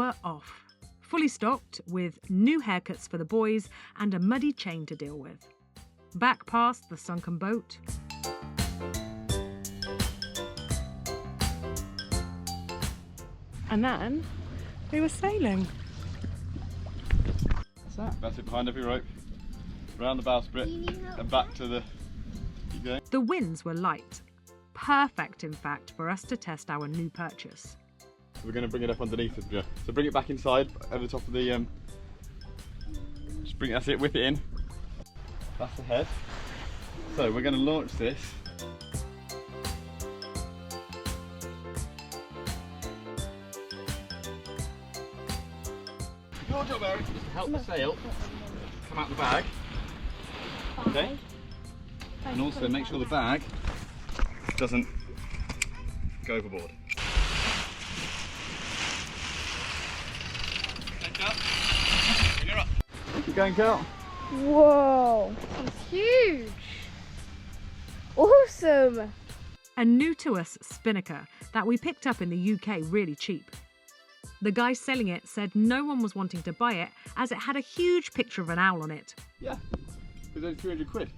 were off, fully stocked with new haircuts for the boys and a muddy chain to deal with. Back past the sunken boat. And then we were sailing. What's that? That's it, behind every rope, around the bowsprit and back to the... Keep going. The winds were light. Perfect, in fact, for us to test our new purchase. We're going to bring it up underneath it, yeah. So bring it back inside, over the top of the... Just bring it, that's it, whip it in. That's the head. So we're going to launch this. Your job, Eric, is to help the sail come out the bag. Okay? And also make sure the bag doesn't go overboard. You're up. Keep going, Kel. Whoa, that's huge. Awesome. A new to us spinnaker that we picked up in the UK really cheap. The guy selling it said no one was wanting to buy it as it had a huge picture of an owl on it. Yeah, because only 300 quid.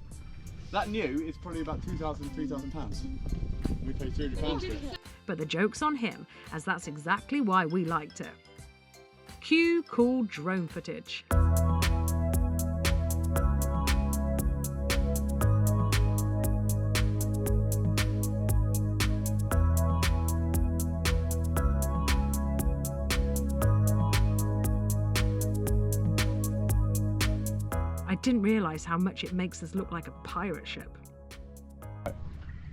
That new is probably about £2,000–3,000. We paid £300 for it. But the joke's on him, as that's exactly why we liked it. Cue cool drone footage. I didn't realise how much it makes us look like a pirate ship.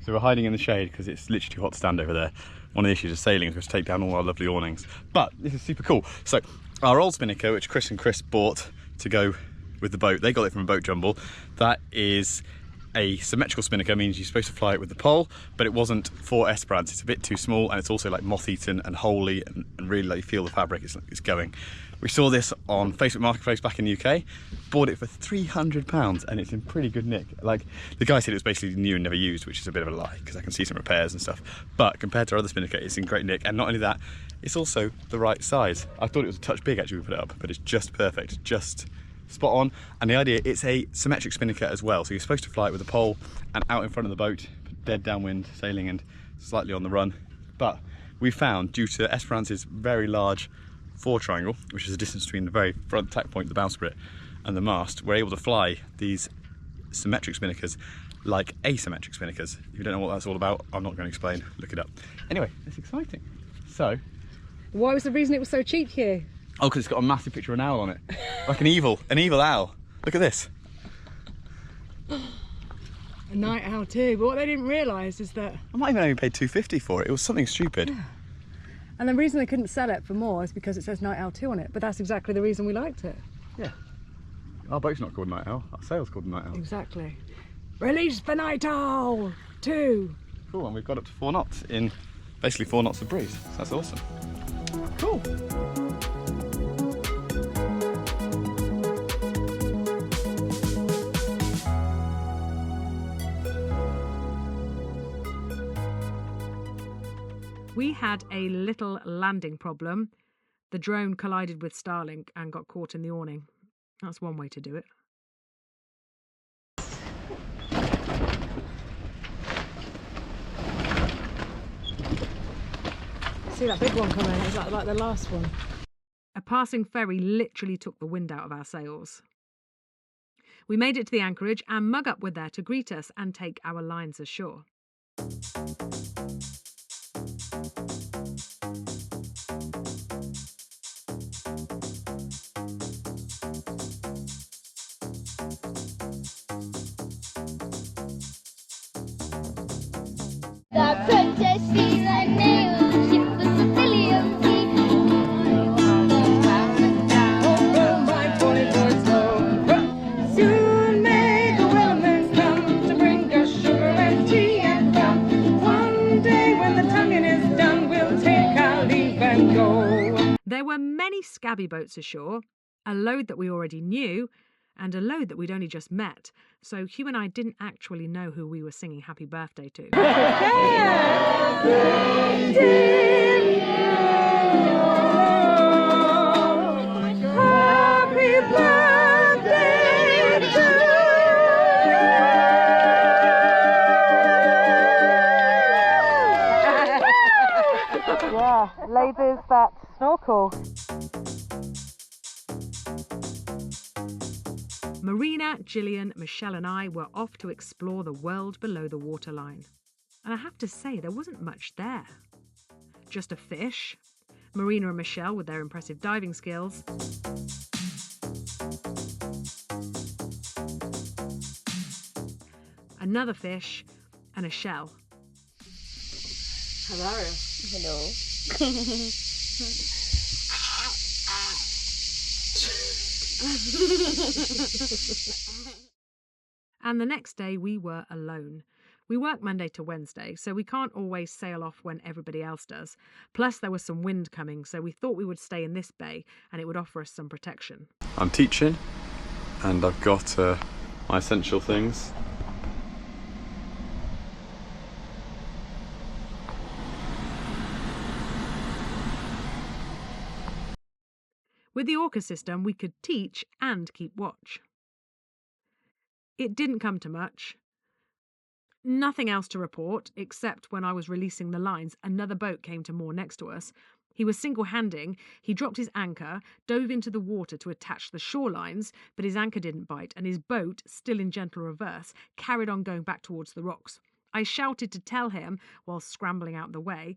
So we're hiding in the shade because it's literally too hot to stand over there. One of the issues of sailing is we have to take down all our lovely awnings. But this is super cool. So our old spinnaker, which Chris and Chris bought to go with the boat, they got it from a boat jumble. That is a symmetrical spinnaker, means you're supposed to fly it with the pole, but it wasn't for Esperance. It's a bit too small and it's also like moth-eaten and holy and really like you feel the fabric is going. We saw this on Facebook Marketplace back in the UK, bought it for £300 and it's in pretty good nick. Like the guy said it was basically new and never used, which is a bit of a lie because I can see some repairs and stuff. But compared to our other spinnaker, it's in great nick, and not only that, it's also the right size. I thought it was a touch big actually when we put it up, but it's just perfect, just spot on. And the idea, it's a symmetric spinnaker as well, so you're supposed to fly it with a pole and out in front of the boat, dead downwind sailing and slightly on the run. But we found, due to Esperance's very large fore triangle, which is the distance between the very front tack point, the bowsprit, and the mast, we're able to fly these symmetric spinnakers like asymmetric spinnakers. If you don't know what that's all about, I'm not going to explain, look it up. Anyway, it's exciting. So, Why was the reason it was so cheap here? oh, because it's got a massive picture of an owl on it, like an evil owl. Look at this. A night owl too, but what they didn't realise is that... I might even only paid £250 for it. It was something stupid. Yeah. And the reason they couldn't sell it for more is because it says Night Owl 2 on it, but that's exactly the reason we liked it. Yeah. Our boat's not called Night Owl, our sail's called Night Owl. Exactly. Release the Night Owl 2! Cool, and we've got up to 4 knots in basically 4 knots of breeze. So that's awesome. Cool. We had a little landing problem. The drone collided with Starlink and got caught in the awning. That's one way to do it. See that big one coming? It's like the last one. A passing ferry literally took the wind out of our sails. We made it to the anchorage and Mug Up were there to greet us and take our lines ashore. The princess she's a nail, she was a William D. Soon may the whalemen come to bring us sugar and tea and rum. One day when the tonguing is done, we'll take our leave and go. There were many scabby boats ashore, a load that we already knew, and a load that we'd only just met, so Hugh and I didn't actually know who we were singing happy birthday to. Yeah, labours that snorkel. Marina, Gillian, Michelle and I were off to explore the world below the waterline. And I have to say, there wasn't much there. Just a fish, Marina and Michelle with their impressive diving skills, another fish, and a shell. Hilarious. Hello. And the next day we were alone. We work Monday to Wednesday, so we can't always sail off when everybody else does. Plus there was some wind coming, so we thought we would stay in this bay and it would offer us some protection. I'm teaching and I've got my essential things. With the Orca system, we could teach and keep watch. It didn't come to much. Nothing else to report, except when I was releasing the lines, another boat came to moor next to us. He was single-handing, he dropped his anchor, dove into the water to attach the shore lines, but his anchor didn't bite, and his boat, still in gentle reverse, carried on going back towards the rocks. I shouted to tell him, while scrambling out the way.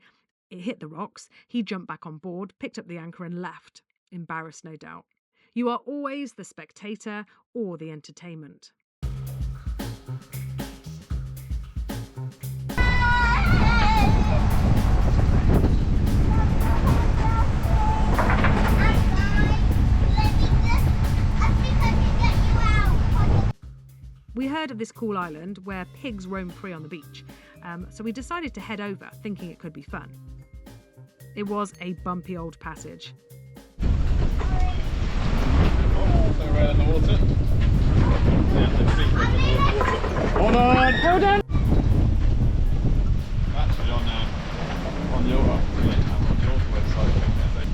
It hit the rocks, he jumped back on board, picked up the anchor and left. Embarrassed, no doubt. You are always the spectator or the entertainment. We heard of this cool island where pigs roam free on the beach, so we decided to head over, thinking it could be fun. It was a bumpy old passage. In the water. Hold on! Hold on! Actually on your website, I think.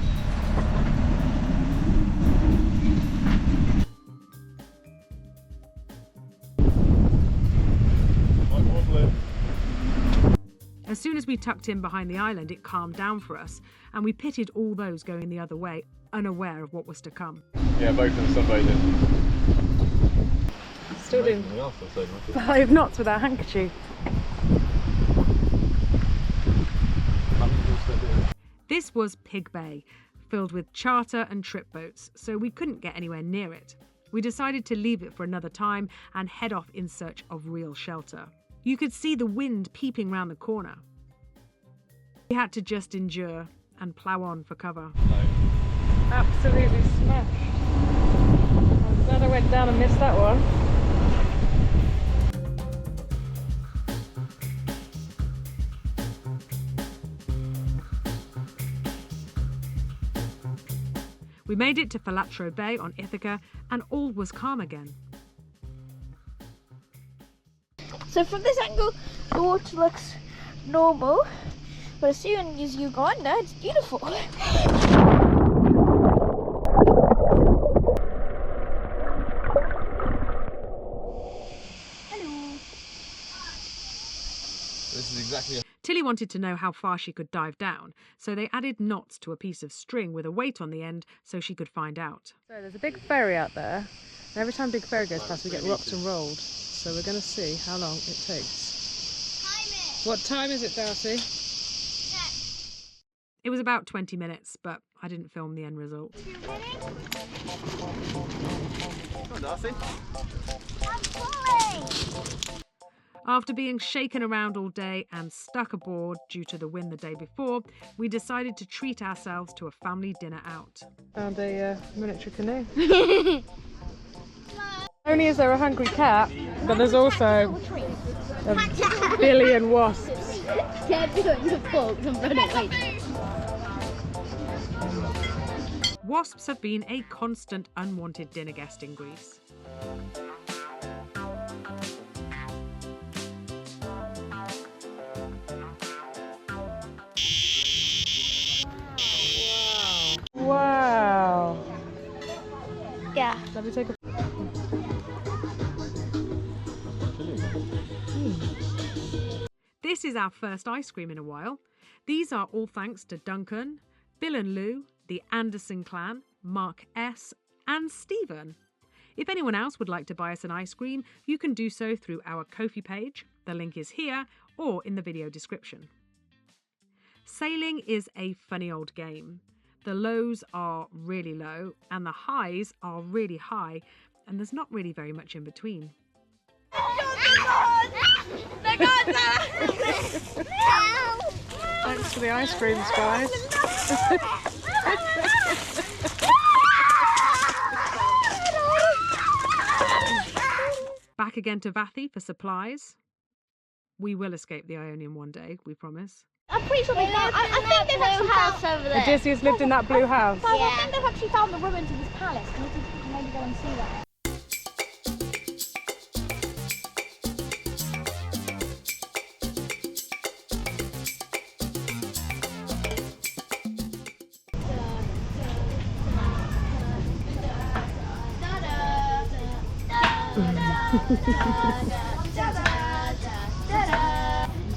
As soon as we tucked in behind the island, it calmed down for us, and we pitied all those going the other way, unaware of what was to come. Yeah, both of them sunbathing. Still doing 5 knots without handkerchief. This was Pig Bay, filled with charter and trip boats, so we couldn't get anywhere near it. We decided to leave it for another time and head off in search of real shelter. You could see the wind peeping round the corner. We had to just endure and plough on for cover. Absolutely smashed. I'm glad I went down and missed that one. We made it to Falatro Bay on Ithaca and all was calm again. So from this angle, the water looks normal, but as soon as you go under, it's beautiful. This is exactly. Tilly wanted to know how far she could dive down, so they added knots to a piece of string with a weight on the end so she could find out. So there's a big ferry out there, and every time a big ferry goes past we get rocked and rolled. So we're going to see how long it takes. Time it! What time is it, Darcy? It was about 20 minutes, but I didn't film the end result. 2 minutes? Come on, Darcy. I'm falling! After being shaken around all day and stuck aboard due to the wind the day before, we decided to treat ourselves to a family dinner out. Found a miniature canoe. Not only is there a hungry cat, but there's also a billion wasps. Can't do it in the boat, I'm running away. Wasps have been a constant unwanted dinner guest in Greece. Wow. Yeah. Let me take a... This is our first ice cream in a while. These are all thanks to Duncan, Bill and Lou, the Anderson clan, Mark S, and Stephen. If anyone else would like to buy us an ice cream, you can do so through our Ko-fi page. The link is here or in the video description. Sailing is a funny old game. The lows are really low and the highs are really high, and there's not really very much in between. Thanks for the ice creams, guys. Back again to Vathi for supplies. We will escape the Ionian one day, we promise. I'm pretty sure I think they've actually house over there. Odysseus lived in that blue house. Guys, I think they've actually found the ruins of this palace. We need to maybe go and see that.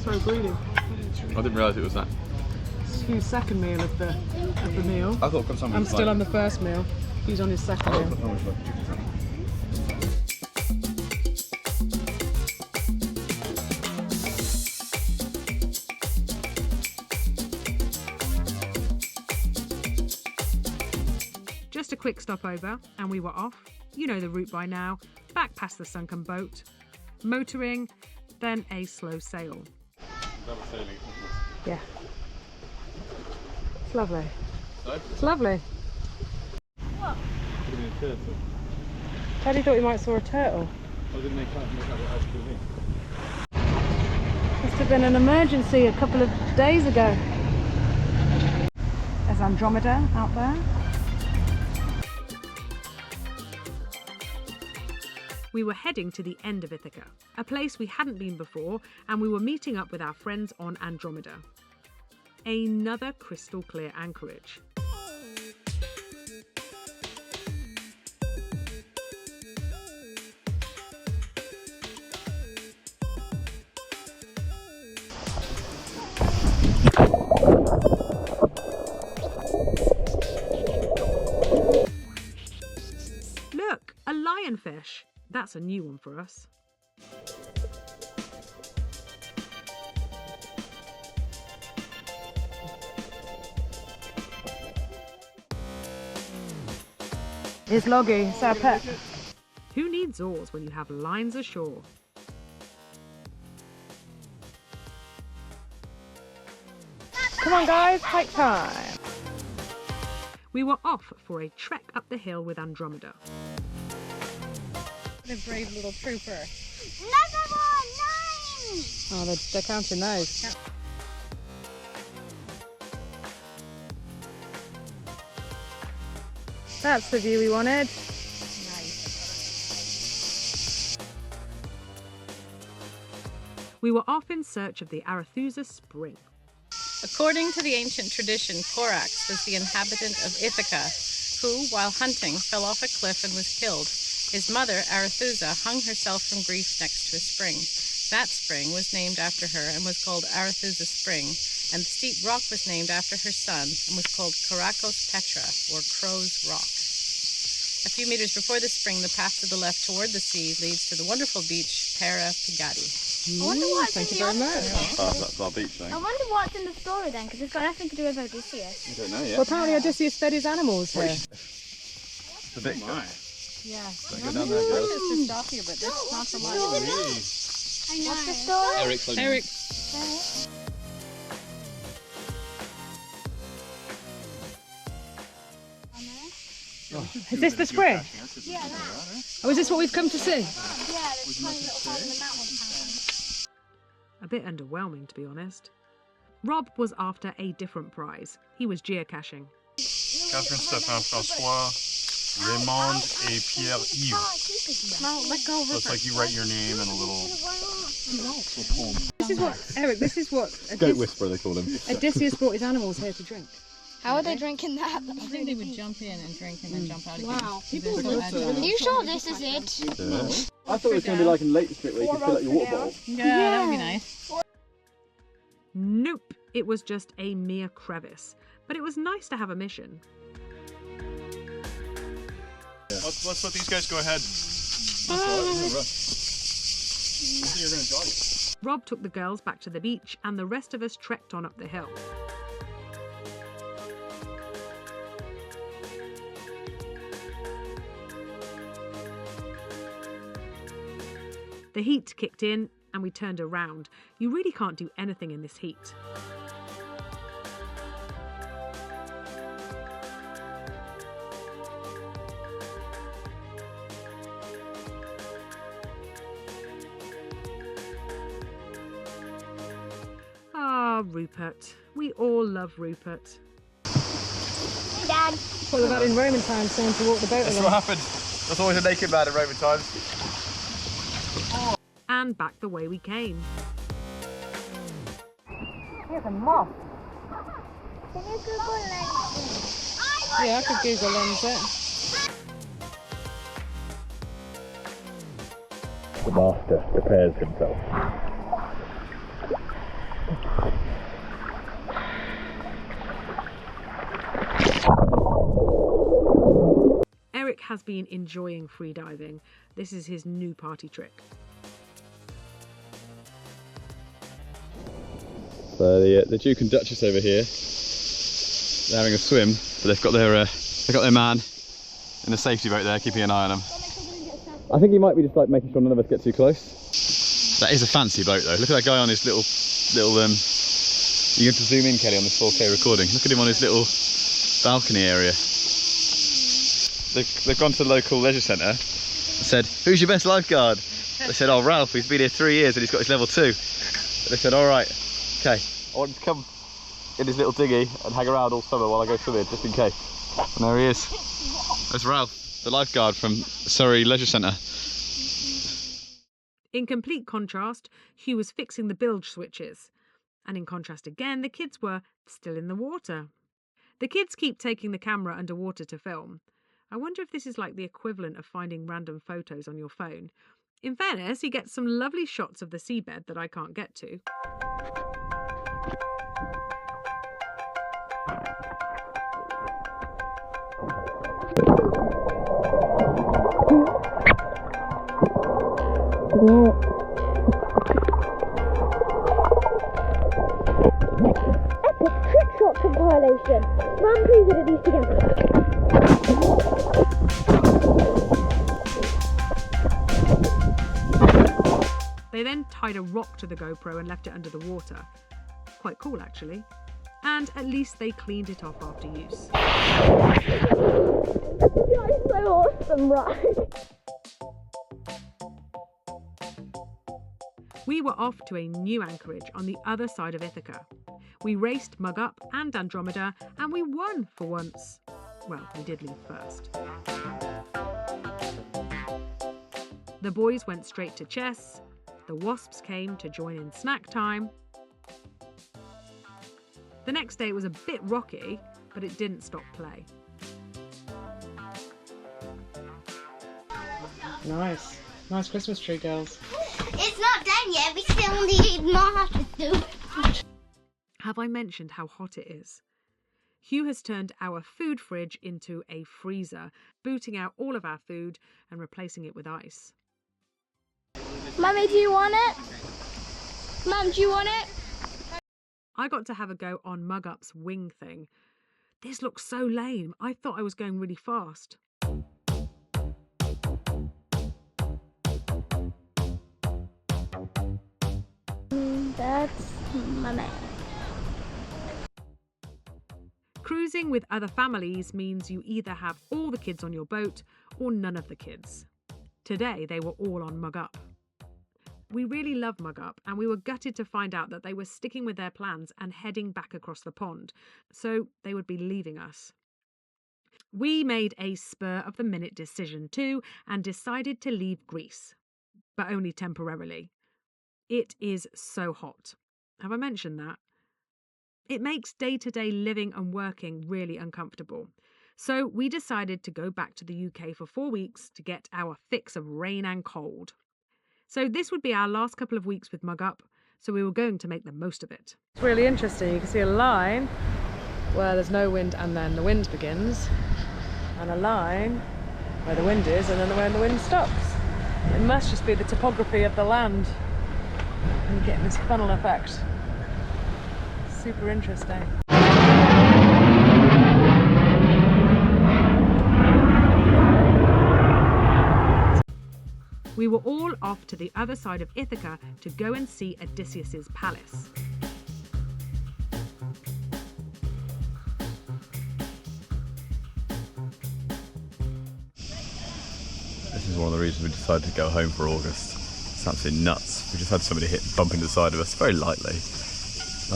So greedy. I didn't realise it was that. It's Hugh's second meal of the meal. I thought someone I'm was still like, on the first meal. He's on his second I meal. thought someone was like chicken sandwich. Just a quick stopover and we were off. You know the route by now. Back past the sunken boat. Motoring, then a slow sail. Yeah. It's lovely. So? It's lovely. Could have been a turtle. Teddy thought he might saw a turtle. I didn't make out what else could be. Must have been an emergency a couple of days ago. There's Andromeda out there. We were heading to the end of Ithaca, a place we hadn't been before, and we were meeting up with our friends on Andromeda. Another crystal clear anchorage. Look, a lionfish. That's a new one for us. Here's Loggy, it's our pet. Who needs oars when you have lines ashore? Come on guys, take time. We were off for a trek up the hill with Andromeda. The brave little trooper. Another one! 9! Oh, they're counting those. That's the view we wanted. We were off in search of the Arethusa Spring. According to the ancient tradition, Corax was the inhabitant of Ithaca, who, while hunting, fell off a cliff and was killed. His mother, Arethusa, hung herself from grief next to a spring. That spring was named after her and was called Arethusa Spring, and the steep rock was named after her son and was called Karakos Petra, or Crow's Rock. A few meters before the spring, the path to the left toward the sea leads to the wonderful beach, Para Pigadi. I wonder what's Thank in you the very much. That's our beach thing. I wonder what's in the story then, because it's got nothing to do with Odysseus. I don't know yet. Well, apparently Odysseus fed his animals here. It's a bit good. Yeah. Don't go down there, girls. Just stop here, but that's not so much. I know. What's the story? Eric. Is this the spring? Yeah, that. Oh, is this what we've come to see? Yeah, there's tiny little hole in the mountain. A bit underwhelming, to be honest. Rob was after a different prize. He was geocaching. Catherine, Stéphane, François, Raymond, et Pierre-Yves. No, let go of So it's like you write your name and a little poem. This is what, Eric, this is what Goat whisperer, they call him. Odysseus brought his animals here to drink. How are they drinking that? I think they would jump in and drink and then jump out again. Wow. People are so agile. Are you sure this is it? I thought it was going to be like in Latest Bit where you could fill up your water bottle. Yeah, that would be nice. Nope. It was just a mere crevice, but it was nice to have a mission. Let's let these guys go ahead. Rob took the girls back to the beach and the rest of us trekked on up the hill. The heat kicked in and we turned around. You really can't do anything in this heat. Ah, Rupert. We all love Rupert. Dad. What about in Roman times, someone to walk the boat That's along? what happened. There's always a naked man in Roman times. And back the way we came. Here's a moth. Can you Google lens? Yeah, I could Google lens it. The master prepares himself. Eric has been enjoying freediving. This is his new party trick. So the Duke and Duchess over here, they're having a swim, but they've got their man in the safety boat there, keeping an eye on them. I think he might be just like making sure none of us get too close. That is a fancy boat though. Look at that guy on his little. You have to zoom in, Kelly, on this 4K recording. Look at him on his little balcony area. They've gone to the local leisure centre and said, "Who's your best lifeguard?" They said, "Oh, Ralph. He's been here 3 years and he's got his level 2." They said, "All right, okay. I want him to come in his little dinghy and hang around all summer while I go swimming, just in case." And there he is. There's Ralph, the lifeguard from Surrey Leisure Centre. In complete contrast, Hugh was fixing the bilge switches. And in contrast again, the kids were still in the water. The kids keep taking the camera underwater to film. I wonder if this is like the equivalent of finding random photos on your phone. In fairness, he gets some lovely shots of the seabed that I can't get to. Epic trick shot compilation. Mum, please edit these together. They then tied a rock to the GoPro and left it under the water. Quite cool, actually. And at least they cleaned it off after use. That's so awesome, right? We were off to a new anchorage on the other side of Ithaca. We raced Mug Up and Andromeda, and we won for once. Well, we did leave first. The boys went straight to chess. The wasps came to join in snack time. The next day was a bit rocky, but it didn't stop play. Nice. Nice Christmas tree, girls. It's not done yet. We still need more to do. Have I mentioned how hot it is? Hugh has turned our food fridge into a freezer, booting out all of our food and replacing it with ice. Mummy, do you want it? Mum, do you want it? I got to have a go on Mug Up's wing thing. This looks so lame. I thought I was going really fast. That's Mummy. Cruising with other families means you either have all the kids on your boat or none of the kids. Today, they were all on Mug Up. We really love Mug Up, and we were gutted to find out that they were sticking with their plans and heading back across the pond, so they would be leaving us. We made a spur-of-the-minute decision too, and decided to leave Greece, but only temporarily. It is so hot. Have I mentioned that? It makes day-to-day living and working really uncomfortable. So we decided to go back to the UK for 4 weeks to get our fix of rain and cold. So this would be our last couple of weeks with Mug Up, so we were going to make the most of it. It's really interesting. You can see a line where there's no wind and then the wind begins, and a line where the wind is and then when the wind stops. It must just be the topography of the land, and you get this funnel effect. Super interesting. We were all off to the other side of Ithaca to go and see Odysseus's palace. This is one of the reasons we decided to go home for August. It's absolutely nuts. We just had somebody bump into the side of us very lightly.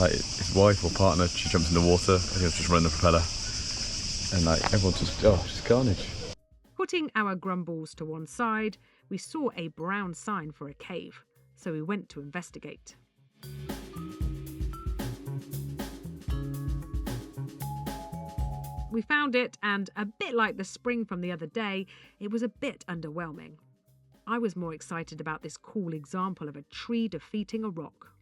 Like his wife or partner, she jumps in the water, I think it was just running the propeller. And like everyone's just carnage. Putting our grumbles to one side, we saw a brown sign for a cave, so we went to investigate. We found it, and a bit like the spring from the other day, it was a bit underwhelming. I was more excited about this cool example of a tree defeating a rock.